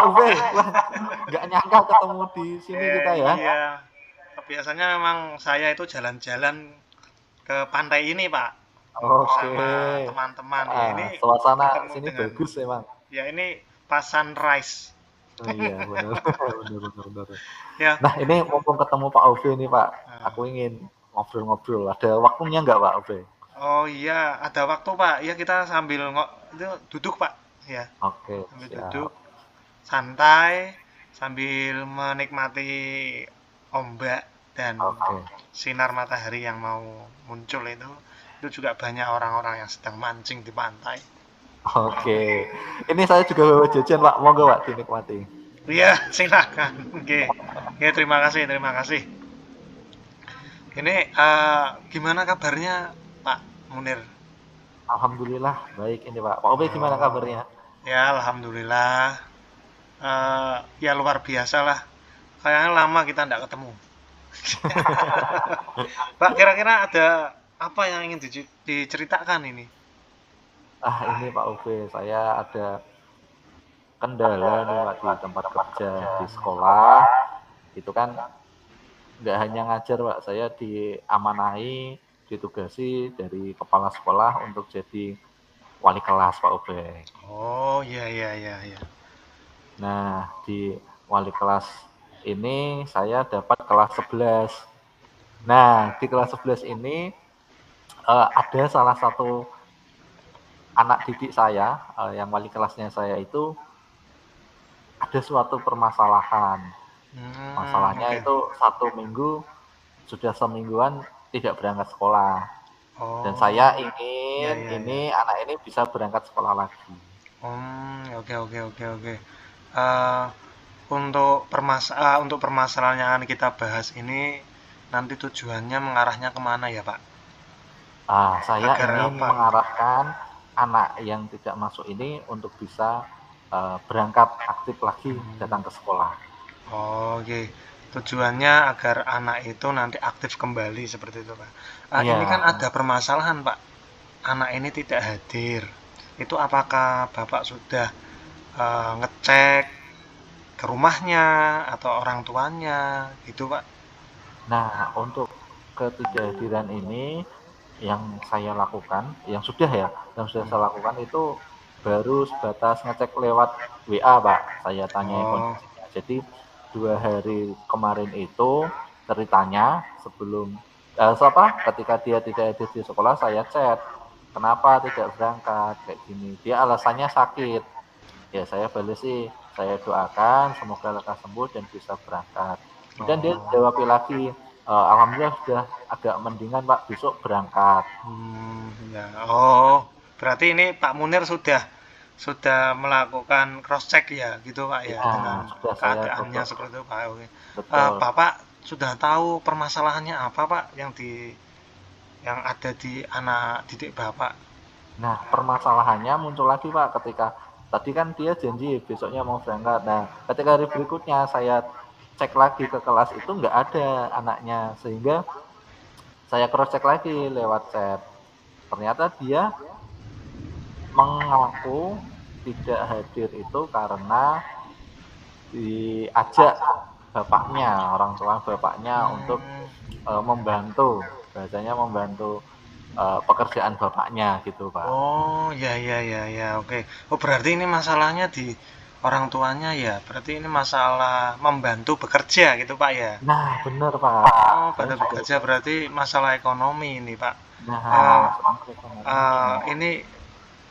Pak Ube. Wah, nggak nyangka ketemu di sini kita ya. Iya, biasanya memang saya itu jalan-jalan ke pantai ini, Pak, Oke. bersama teman-teman. Ya ini Suasana ketemu sini dengan, bagus emang. ya ini pas sunrise. Oh iya, benar, benar, benar, benar. Ya, Nah, ini mumpung ketemu Pak Ube nih, Pak. nah, Aku ingin ngobrol-ngobrol. Ada waktunya nggak, Pak Ube? oh iya, ada waktu, Pak. Ya kita sambil itu duduk, Pak. Ya, Oke, sambil duduk, siap. santai, sambil menikmati ombak dan Oke. sinar matahari yang mau muncul itu juga banyak orang-orang yang sedang mancing di pantai. Oke. Ini saya juga bawa jajan, Pak. Monggo, Pak, dinikmati. Iya, silakan. Oke, oke, terima kasih, terima kasih. Ini gimana kabarnya Pak Munir? Alhamdulillah baik ini, Pak. Pak Ube gimana Oh, kabarnya? ya alhamdulillah. Ya luar biasa lah. Kayaknya lama kita tidak ketemu. Pak, kira-kira ada apa yang ingin diceritakan ini? Ini Pak Ube, saya ada kendala nih, Pak, di tempat kerja, di sekolah. Itu kan nggak hanya ngajar, Pak. Saya diamanahi, ditugasi dari kepala sekolah untuk jadi wali kelas, Pak Ube. Oh, iya, iya, iya, iya. Nah, di wali kelas ini saya dapat kelas 11. Nah, di kelas 11 ini ada salah satu anak didik saya, yang wali kelasnya saya itu ada suatu permasalahan. Masalahnya Oke. itu 1 minggu sudah semingguan tidak berangkat sekolah. Dan saya Oh, iya, ingin iya, ini iya. anak ini bisa berangkat sekolah lagi. Oke, oke, oke, oke. Eh, untuk permasalahan yang akan kita bahas ini nanti tujuannya mengarahnya kemana ya, Pak? Saya Agar ingin apa gitu? mengarahkan anak yang tidak masuk ini untuk bisa berangkat aktif lagi Hmm, datang ke sekolah. oke. Tujuannya agar anak itu nanti aktif kembali seperti itu, Pak. Ini kan Iya, ada permasalahan, Pak. Anak ini tidak hadir. Itu apakah Bapak sudah ngecek ke rumahnya atau orang tuanya gitu, Pak? nah, untuk ketidakhadiran ini yang saya lakukan, yang sudah saya lakukan itu baru sebatas ngecek lewat WA, Pak. Saya tanyai Oh, kondisinya. Jadi 2 hari kemarin itu ceritanya sebelum ketika dia tidak hadir di sekolah saya chat, kenapa tidak berangkat kayak gini. Dia alasannya sakit. Ya saya bales sih, saya doakan semoga lekas sembuh dan bisa berangkat. Kemudian dia oh, jawab lagi, alhamdulillah sudah agak mendingan Pak, besok berangkat. ya. Oh, berarti ini Pak Munir sudah melakukan cross check ya, gitu Pak ya, Ya, dengan sudah saya keadaannya coba, seperti itu Pak. Oke. betul. Bapak sudah tahu permasalahannya apa Pak yang ada di anak didik Bapak? Nah, permasalahannya muncul lagi Pak ketika tadi kan dia janji besoknya mau berangkat. Nah, ketika hari berikutnya saya cek lagi ke kelas itu nggak ada anaknya, sehingga saya cross check lagi lewat chat. Ternyata dia mengaku tidak hadir itu karena diajak bapaknya, orang tua bapaknya untuk Hmm, membantu, bahasanya membantu pekerjaan bapaknya gitu, Pak. oh, ya, ya, ya, ya, oke. Oh, berarti ini masalahnya di orang tuanya ya. Berarti ini masalah membantu bekerja gitu Pak ya. Nah, benar, Pak. Oh, Saya pada juga bekerja berarti masalah ekonomi ini, Pak. nah, Eh, soal ekonomi ini. ini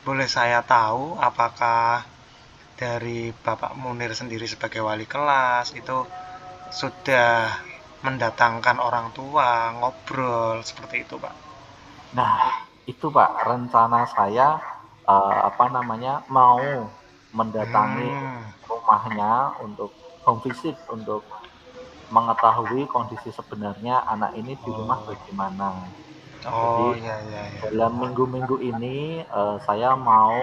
boleh saya tahu apakah dari Bapak Munir sendiri sebagai wali kelas itu sudah mendatangkan orang tua ngobrol seperti itu, Pak? Nah, itu, Pak, rencana saya apa namanya, mau mendatangi Hmm. rumahnya untuk home visit untuk mengetahui kondisi sebenarnya anak ini di rumah Oh, bagaimana. Jadi oh ya ya ya. dalam minggu-minggu ini saya mau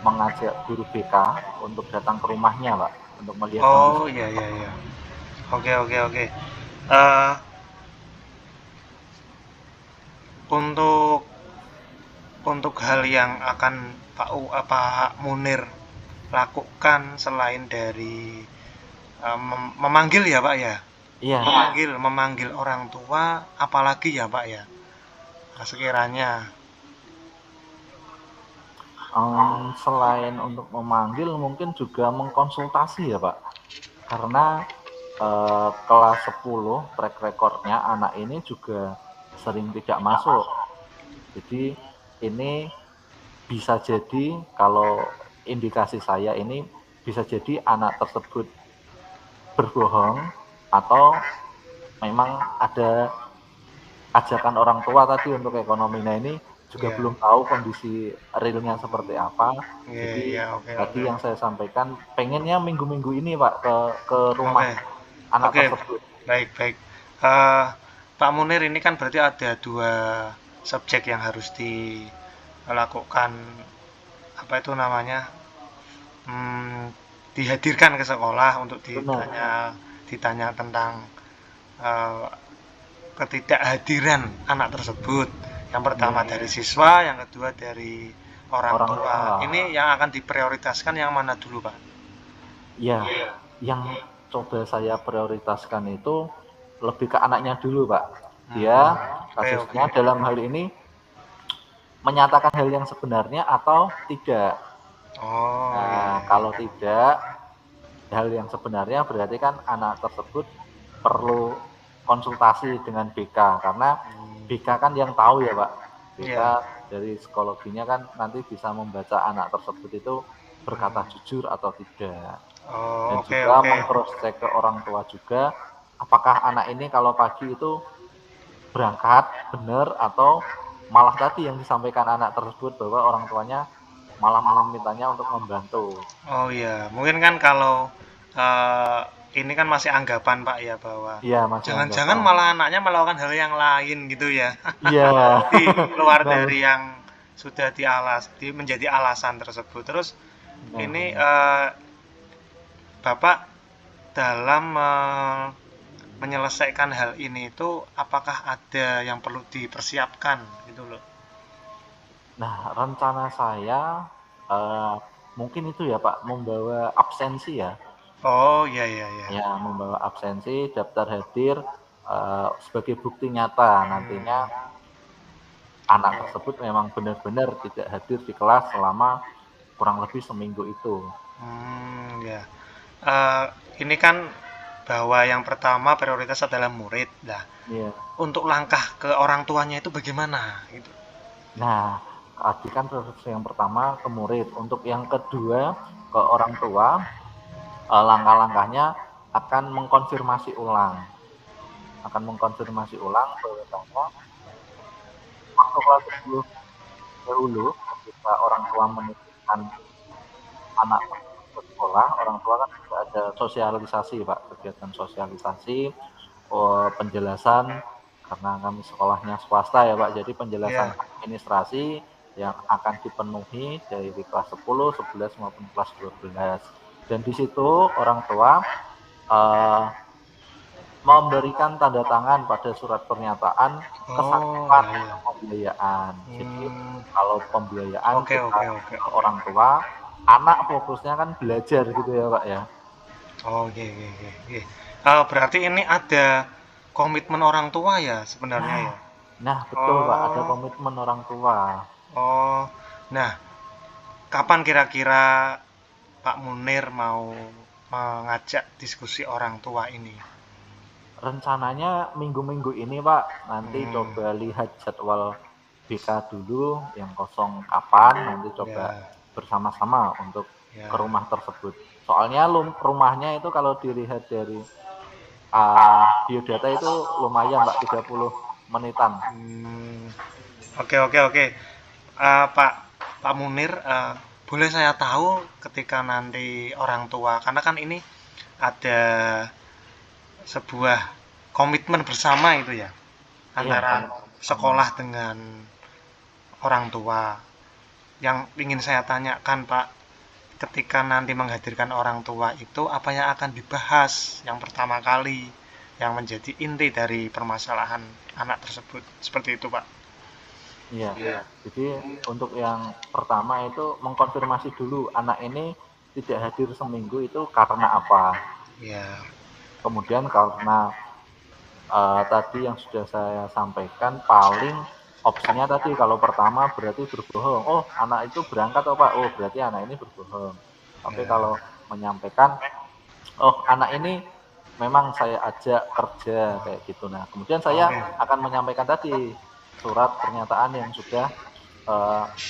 mengajak guru BK untuk datang ke rumahnya, Pak, untuk melihat kondisi. Oh ya ya ya. Oke oke oke. Eh, untuk hal yang akan Pak Munir lakukan selain dari memanggil ya Pak ya? Iya, Memanggil orang tua, apalagi ya Pak ya? Sekiranya. selain untuk memanggil mungkin juga mengkonsultasi ya Pak, karena kelas 10 track recordnya anak ini juga sering tidak masuk. Jadi ini bisa jadi kalau indikasi saya ini bisa jadi anak tersebut berbohong atau memang ada ajakan orang tua tadi untuk ekonomi. Nah ini juga Iya, belum tahu kondisi realnya seperti apa. iya, Jadi iya, oke, tadi oke. yang saya sampaikan pengennya minggu-minggu ini Pak ke rumah Oke, anak oke, tersebut. baik, baik. Eh, Pak Munir ini kan berarti ada dua subjek yang harus dilakukan, apa itu namanya, hmm, dihadirkan ke sekolah untuk Benar. ditanya tentang eh, ketidakhadiran anak tersebut. Yang pertama Iya, dari siswa, yang kedua dari orang orang tua. tua. Ini yang akan diprioritaskan yang mana dulu, Pak? Ya, yang coba saya prioritaskan itu lebih ke anaknya dulu, Pak. Dia Oke, oke. kasusnya dalam hal ini menyatakan hal yang sebenarnya atau tidak. Oh, iya, Nah, iya, kalau iya. tidak hal yang sebenarnya berarti kan anak tersebut perlu konsultasi dengan BK karena Hmm, BK kan yang tahu ya Pak. BK iya. dari psikologinya kan nanti bisa membaca anak tersebut itu berkata Hmm. jujur atau tidak. Oh, Dan oke, juga oke. meng-cross check ke orang tua juga apakah anak ini kalau pagi itu berangkat benar atau malah tadi yang disampaikan anak tersebut bahwa orang tuanya malah memintanya untuk membantu. Oh iya, mungkin kan kalau eh, ini kan masih anggapan Pak ya bahwa Iya, masih jangan-jangan anggapan. malah anaknya melakukan hal yang lain gitu ya. Iya. Di luar Nah, dari yang sudah menjadi alasan tersebut. Terus nah ini benar. Bapak dalam menyelesaikan hal ini itu apakah ada yang perlu dipersiapkan gitu loh. Nah, rencana saya eh, mungkin itu ya Pak, membawa absensi ya. Oh iya iya iya. Ya, membawa absensi, daftar hadir sebagai bukti nyata nantinya Hmm, anak tersebut memang benar-benar tidak hadir di kelas selama kurang lebih seminggu itu. ya. Eh, ini kan bahwa yang pertama prioritas adalah murid. Nah, Iya. untuk langkah ke orang tuanya itu bagaimana? Gitu. Nah, tadi kan proses yang pertama ke murid. Untuk yang kedua ke orang tua, langkah-langkahnya akan mengkonfirmasi ulang. Akan mengkonfirmasi ulang bahwasanya waktu kelas 10 dahulu ketika orang tua menitipkan anak tersebut ke sekolah, orang tua kan juga ada sosialisasi, Pak, kegiatan sosialisasi, penjelasan karena kami sekolahnya swasta ya, Pak. Jadi penjelasan Ya. administrasi yang akan dipenuhi dari kelas 10, 11 maupun kelas 12. Dan di situ orang tua eh, memberikan tanda tangan pada surat pernyataan Oh kesanggupan iya untuk iya. pembiayaan. Jadi Hmm, kalau pembiayaan oke kita oke oke ke oke. orang tua, anak fokusnya kan belajar gitu ya Pak ya. Oh oke oke oke. Oke. Berarti ini ada komitmen orang tua ya sebenarnya Nah, ya. nah betul Pak, ada Oh komitmen orang tua. oh. Nah, kapan kira-kira Pak Munir mau mengajak diskusi orang tua ini? Rencananya minggu-minggu ini Pak, nanti Hmm, coba lihat jadwal BK dulu yang kosong kapan, nanti coba ya, bersama-sama untuk ke ya. rumah tersebut. Soalnya rumahnya itu kalau dilihat dari biodata itu lumayan Mbak, 30 menitan. Hmm, oke oke oke. Pak Pak Munir, boleh saya tahu ketika nanti orang tua, karena kan ini ada sebuah komitmen bersama itu ya Iya, antara komitmen bersama. sekolah dengan orang tua. Yang ingin saya tanyakan Pak, ketika nanti menghadirkan orang tua itu apa yang akan dibahas yang pertama kali yang menjadi inti dari permasalahan anak tersebut seperti itu Pak. Iya. Jadi untuk yang pertama itu mengkonfirmasi dulu anak ini tidak hadir seminggu itu karena apa. Ya. Kemudian karena tadi yang sudah saya sampaikan, paling opsinya tadi kalau pertama berarti berbohong. Oh, anak itu berangkat oh Pak. Oh, berarti anak ini berbohong. Tapi Ya. kalau menyampaikan, oh anak ini memang saya ajak kerja kayak gitu. Nah, kemudian saya Oke. akan menyampaikan tadi surat pernyataan yang sudah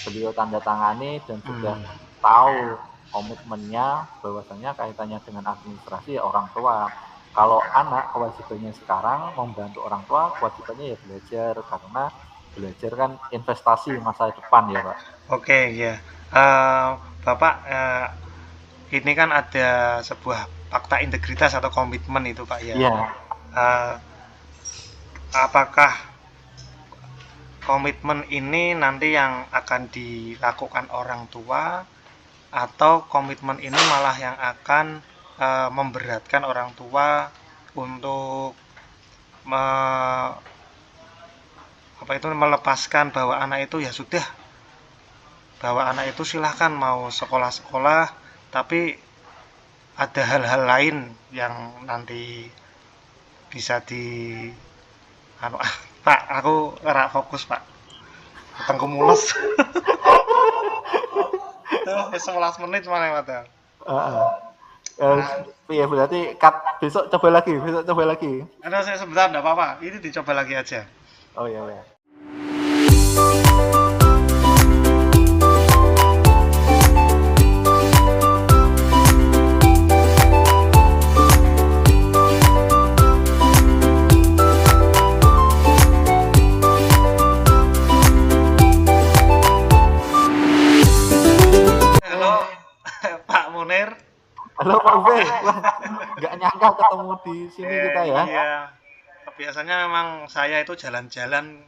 beliau tanda tangani dan sudah Hmm. tahu komitmennya bahwasanya kaitannya dengan administrasi ya orang tua. Kalau anak kewajibannya sekarang membantu orang tua, kewajibannya ya belajar karena belajar kan investasi masa depan ya Pak. Oke, ya. Eh, Bapak, ini kan ada sebuah fakta integritas atau komitmen itu, Pak ya. Iya, Eh, apakah komitmen ini nanti yang akan dilakukan orang tua atau komitmen ini malah yang akan memberatkan orang tua untuk melepaskan bahwa anak itu ya sudah, bahwa anak itu silahkan mau sekolah-sekolah, tapi ada hal-hal lain yang nanti bisa di anu, Pak, aku ora fokus Pak, tengku mules. Tuh 11 menit mana padahal. heeh. Nah, Iya berarti cut besok coba lagi, besok coba lagi. ada saya sebentar enggak apa-apa, ini dicoba lagi aja. Oh iya ya. Halo Pak Munir. Halo Pak Ube, wah nggak nyangka ketemu di sini kita ya. Iya, biasanya memang saya itu jalan-jalan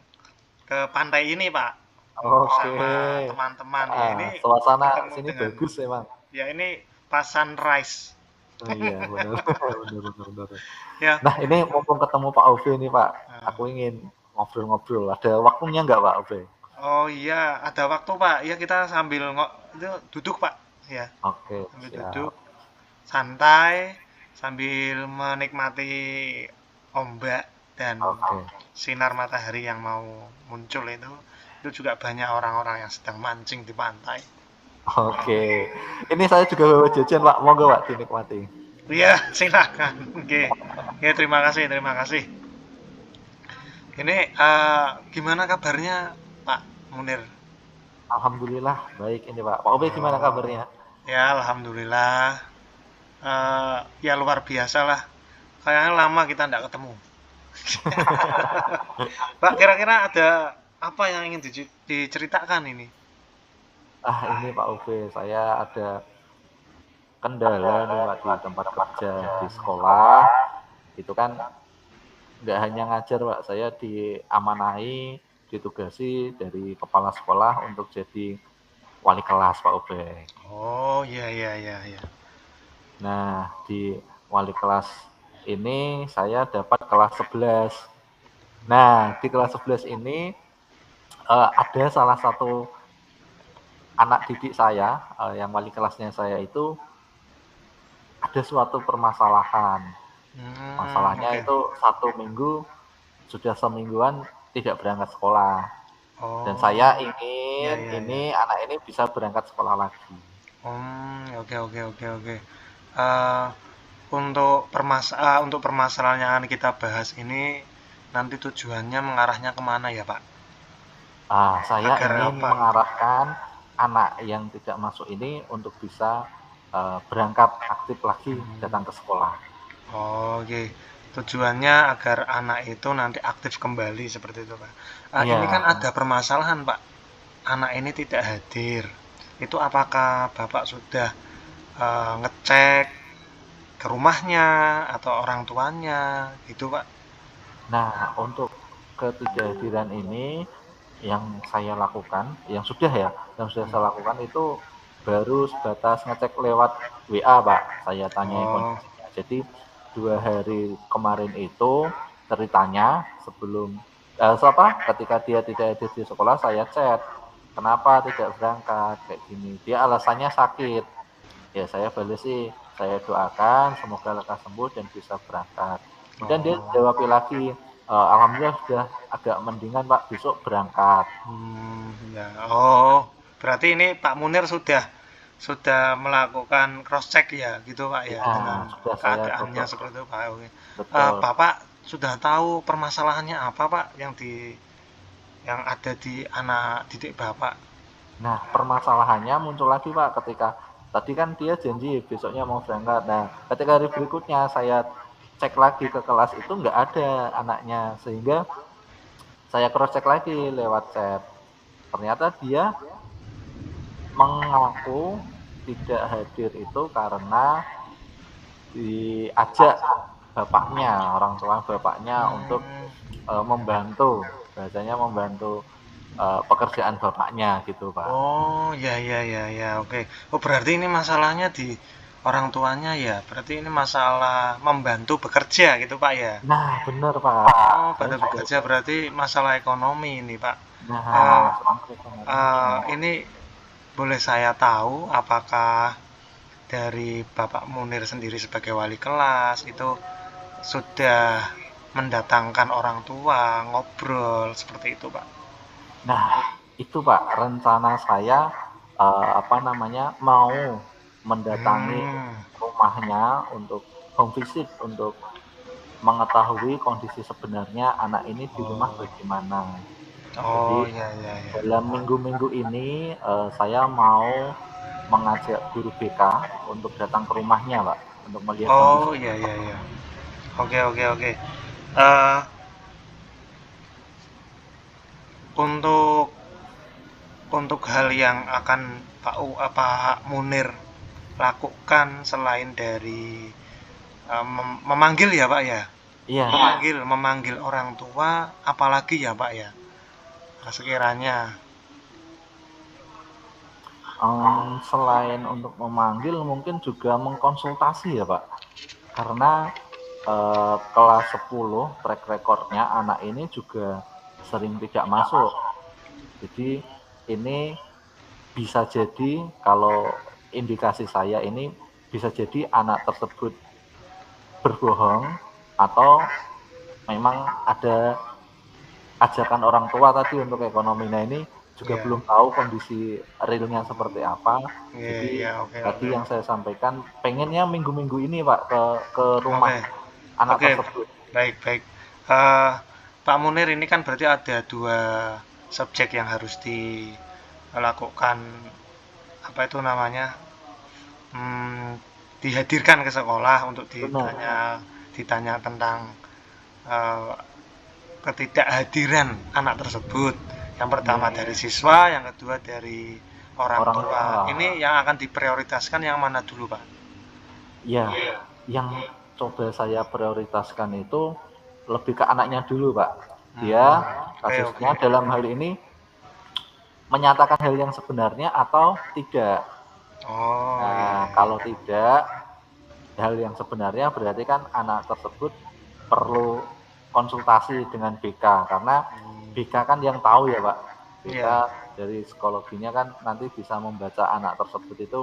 ke pantai ini Pak, Oke. sama teman-teman ya. Ini Suasana ketemu sini dengan, bagus emang. ya ini pas sunrise Oh iya, benar. Benar, benar, benar. ya. Nah, ini mumpung ketemu Pak Ove nih, Pak. Aku Nah, ingin ngobrol-ngobrol. Ada waktunya nggak, Pak Ove? oh iya, ada waktu Pak. Ya kita sambil itu duduk Pak. Ya, Oke, sambil duduk siap. santai, sambil menikmati ombak dan Oke. sinar matahari yang mau muncul itu. Itu juga banyak orang-orang yang sedang mancing di pantai. Oke. Ini saya juga bawa jajan, Pak. Monggo, Pak, dinikmati. Iya, silakan. Oke, oke, terima kasih, terima kasih. Ini gimana kabarnya Pak Munir? Alhamdulillah, baik ini, Pak. Pak Ove gimana Oh, kabarnya? ya alhamdulillah. Ya luar biasa lah. Kayaknya lama kita tidak ketemu. Pak, kira-kira ada apa yang ingin diceritakan ini? Ini Pak Ove, saya ada kendala nih, Pak, di tempat kerja, di sekolah. Itu kan nggak hanya ngajar Pak, saya diamanahi, ditugasi dari kepala sekolah untuk jadi wali kelas Pak Obeng. Oh, iya, iya, iya, iya. Nah, di wali kelas ini saya dapat kelas 11. Nah, di kelas 11 ini ada salah satu anak didik saya, yang wali kelasnya saya itu ada suatu permasalahan. Masalahnya Oke. itu 1 minggu sudah semingguan tidak berangkat sekolah. Dan saya Oh, iya, ingin iya, iya. ini anak ini bisa berangkat sekolah lagi. Oke, oke, oke, oke. Eh, untuk permasalahan yang akan kita bahas ini nanti tujuannya mengarahnya kemana ya Pak? Saya Agar ingin apa? mengarahkan anak yang tidak masuk ini untuk bisa berangkat aktif lagi datang ke sekolah. Oh, oke. Tujuannya agar anak itu nanti aktif kembali seperti itu Pak. Ini kan Iya, ada permasalahan Pak. Anak ini tidak hadir. Itu apakah Bapak sudah ngecek ke rumahnya atau orang tuanya gitu Pak? nah untuk ketidakhadiran ini yang saya lakukan, yang sudah saya lakukan itu baru sebatas ngecek lewat WA Pak. Saya tanyai Oh, kondisinya. Jadi 2 hari kemarin itu ceritanya sebelum ketika dia tidak hadir di sekolah saya chat, kenapa tidak berangkat kayak gini. Dia alasannya sakit. Ya saya bales sih, saya doakan semoga lekas sembuh dan bisa berangkat. Kemudian dia Oh, jawab lagi, "Alhamdulillah sudah agak mendingan Pak, besok berangkat." ya. Oh, berarti ini Pak Munir sudah melakukan cross check ya, gitu Pak ya, Ya, dengan sudah saya keadaannya coba, seperti itu Pak. Oke. betul. Bapak sudah tahu permasalahannya apa Pak yang ada di anak didik Bapak? Nah, permasalahannya muncul lagi Pak ketika tadi kan dia janji besoknya mau berangkat. Nah, ketika hari berikutnya saya cek lagi ke kelas itu nggak ada anaknya, sehingga saya cross check lagi lewat chat. Ternyata dia mengaku tidak hadir itu karena diajak bapaknya, orang tua bapaknya untuk Hmm, membantu, bahasanya membantu pekerjaan bapaknya gitu Pak. oh, ya ya ya ya, oke. Oh, berarti ini masalahnya di orang tuanya ya. Berarti ini masalah membantu bekerja gitu Pak ya. Nah, bener Pak. Oh, Saya pada juga bekerja berarti masalah ekonomi ini Pak. Eh, nah, soal ekonominya. ini boleh saya tahu apakah dari Bapak Munir sendiri sebagai wali kelas itu sudah mendatangkan orang tua, ngobrol seperti itu, Pak? Nah, itu Pak, rencana saya, apa namanya, mau mendatangi Hmm, rumahnya untuk home visit, untuk mengetahui kondisi sebenarnya anak ini di rumah oh, bagaimana. Jadi oh ya ya ya. dalam minggu-minggu ini, saya mau mengajak guru BK untuk datang ke rumahnya Pak, untuk melihat kondisi. Oh ya ya ya. Oke oke oke. Eh untuk hal yang akan Pak Munir lakukan selain dari memanggil ya Pak ya, Iya, memanggil orang tua, apalagi ya Pak ya, sekiranya. selain untuk memanggil mungkin juga mengkonsultasi ya Pak, karena kelas 10 track recordnya anak ini juga sering tidak masuk. Jadi ini bisa jadi kalau indikasi saya ini bisa jadi anak tersebut berbohong atau memang ada ajakan orang tua tadi untuk ekonomi. Nah ini juga Iya, belum tahu kondisi realnya seperti apa. iya Jadi iya, oke tadi oke yang saya sampaikan pengennya minggu-minggu ini Pak ke rumah oke anak oke, tersebut. baik baik. Eh, Pak Munir, ini kan berarti ada dua subjek yang harus dilakukan, apa itu namanya, hmm, dihadirkan ke sekolah untuk Benar. ditanya tentang eh, ketidakhadiran anak tersebut. Yang pertama Iya, dari siswa, yang kedua dari orang orang tua. tua. Ini yang akan diprioritaskan yang mana dulu, Pak? Ya, yang coba saya prioritaskan itu lebih ke anaknya dulu, Pak. Dia Hmm, oke oke. kasusnya dalam hal ini menyatakan hal yang sebenarnya atau tidak. Oh iya Nah, iya. kalau tidak, hal yang sebenarnya berarti kan anak tersebut perlu konsultasi dengan BK karena Hmm, BK kan yang tahu ya Pak. BK iya. dari psikologinya kan nanti bisa membaca anak tersebut itu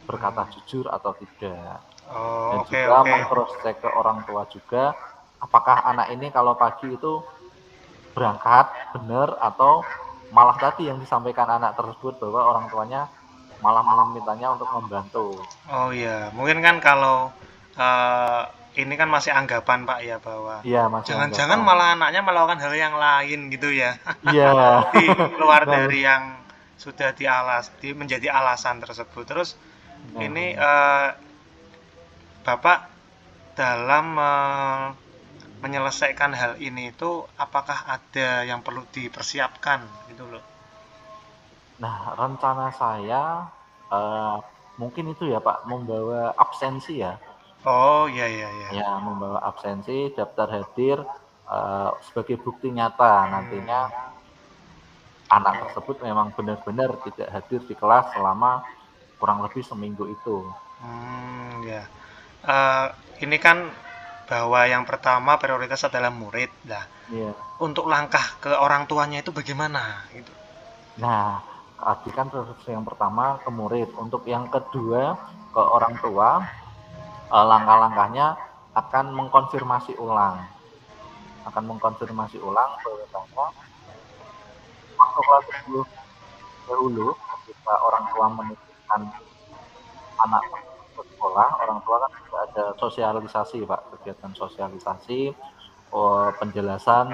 berkata Hmm. jujur atau tidak. Oh Dan oke juga oke. meng-cross check ke orang tua juga apakah anak ini kalau pagi itu berangkat benar atau malah tadi yang disampaikan anak tersebut bahwa orang tuanya malah memintanya untuk membantu. Oh iya, mungkin kan kalau eh, ini kan masih anggapan Pak ya, bahwa Iya, masih jangan-jangan anggapan. malah anaknya melakukan hal yang lain gitu ya. Iya. Di luar Nah, dari yang sudah menjadi alasan tersebut. Terus nah ini benar. Bapak dalam menyelesaikan hal ini itu apakah ada yang perlu dipersiapkan gitu loh. Nah, rencana saya eh, mungkin itu ya Pak, membawa absensi ya. Oh iya iya iya. Ya, membawa absensi, daftar hadir sebagai bukti nyata nantinya Hmm, anak tersebut memang benar-benar tidak hadir di kelas selama kurang lebih seminggu itu. ya. Eh, ini kan bahwa yang pertama prioritas adalah murid. Nah, Iya. untuk langkah ke orang tuanya itu bagaimana? Gitu. Nah, Tadi kan prioritas yang pertama ke murid. Untuk yang kedua ke orang tua, langkah-langkahnya akan mengkonfirmasi ulang. Bahwasanya waktu kelas 10 dahulu ketika orang tua menitipkan anak tersebut ke sekolah, orang tua kan juga ada sosialisasi, Pak, kegiatan sosialisasi, penjelasan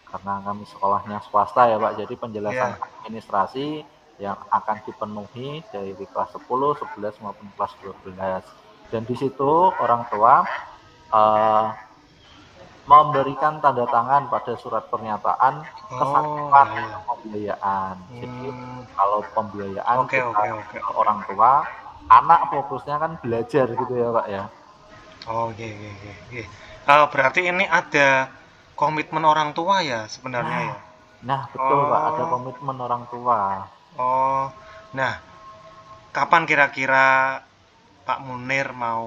karena kami sekolahnya swasta ya, Pak, jadi penjelasan Iya. administrasi yang akan dipenuhi dari kelas 10, 11 maupun kelas 12. Dan di situ orang tua eh, memberikan tanda tangan pada surat pernyataan Oh, kesanggupan iya, iya. untuk pembiayaan. Jadi Hmm, kalau pembiayaan oke, kita oke, oke. ke orang tua, anak fokusnya kan belajar gitu ya, Pak, ya. Oh, oke, oke, oke, oke. Berarti ini ada komitmen orang tua ya sebenarnya Nah ya? nah betul, Pak, ada Oh, komitmen orang tua. oh. Nah, kapan kira-kira Pak Munir mau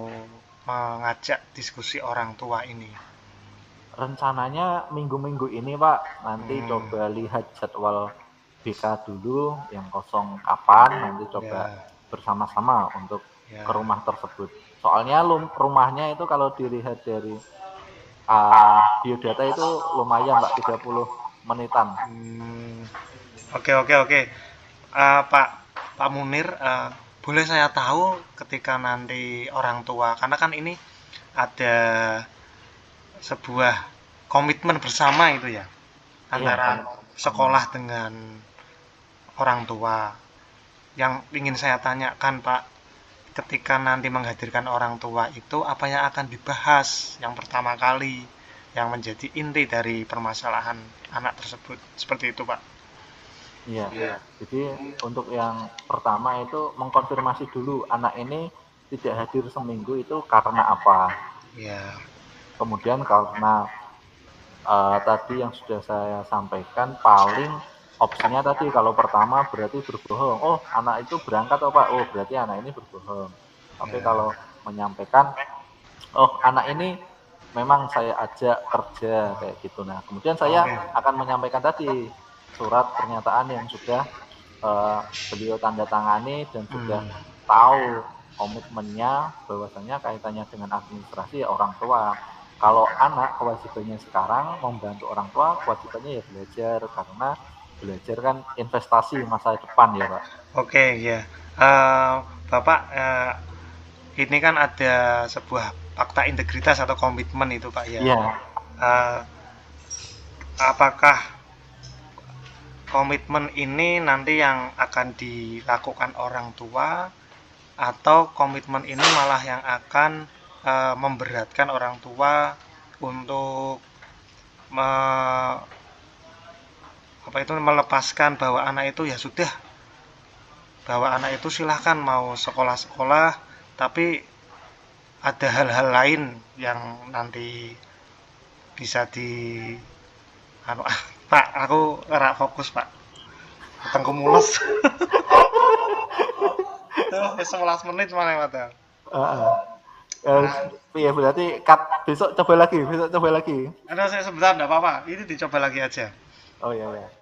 mengajak diskusi orang tua ini? Rencananya minggu-minggu ini, Pak, nanti Hmm, coba lihat jadwal BK dulu yang kosong kapan, nanti coba ya, bersama-sama untuk ke ya. rumah tersebut. Soalnya rumahnya itu kalau dilihat dari biodata itu lumayan, Pak, 30 menitan. Hmm, oke, oke, oke. Pak Pak Munir, boleh saya tahu ketika nanti orang tua, karena kan ini ada sebuah komitmen bersama itu ya Iya, antara komitmen bersama. sekolah dengan orang tua. Yang ingin saya tanyakan, Pak, ketika nanti menghadirkan orang tua itu apa yang akan dibahas yang pertama kali yang menjadi inti dari permasalahan anak tersebut? Seperti itu, Pak. Iya. Jadi untuk yang pertama itu mengkonfirmasi dulu anak ini tidak hadir seminggu itu karena apa. Ya, Kemudian karena tadi yang sudah saya sampaikan paling opsinya tadi kalau pertama berarti berbohong. Oh, anak itu berangkat oh Pak. Oh, berarti anak ini berbohong. Tapi kalau ya. menyampaikan, oh anak ini memang saya ajak kerja kayak gitu. Nah, kemudian saya Oke. akan menyampaikan tadi surat pernyataan yang sudah eh, beliau tanda tangani dan sudah Hmm. tahu komitmennya bahwasanya kaitannya dengan administrasi ya orang tua. Kalau anak kewajibannya sekarang membantu orang tua, kewajibannya ya belajar karena belajar kan investasi masa depan ya, Pak. Oke, ya. Eh, Bapak, ini kan ada sebuah fakta integritas atau komitmen itu, Pak ya. Iya, Eh, apakah komitmen ini nanti yang akan dilakukan orang tua atau komitmen ini malah yang akan memberatkan orang tua untuk me- apa itu melepaskan bahwa anak itu ya sudah, bahwa anak itu silahkan mau sekolah-sekolah, tapi ada hal-hal lain yang nanti bisa di anu, Pak, aku ora fokus, Pak. Ketengku mules. Tuh, 11 menit mana padahal. heeh. Iya berarti cut besok coba lagi, besok coba lagi. Ada saya sebentar enggak apa-apa. Ini dicoba lagi aja. Oh iya ya.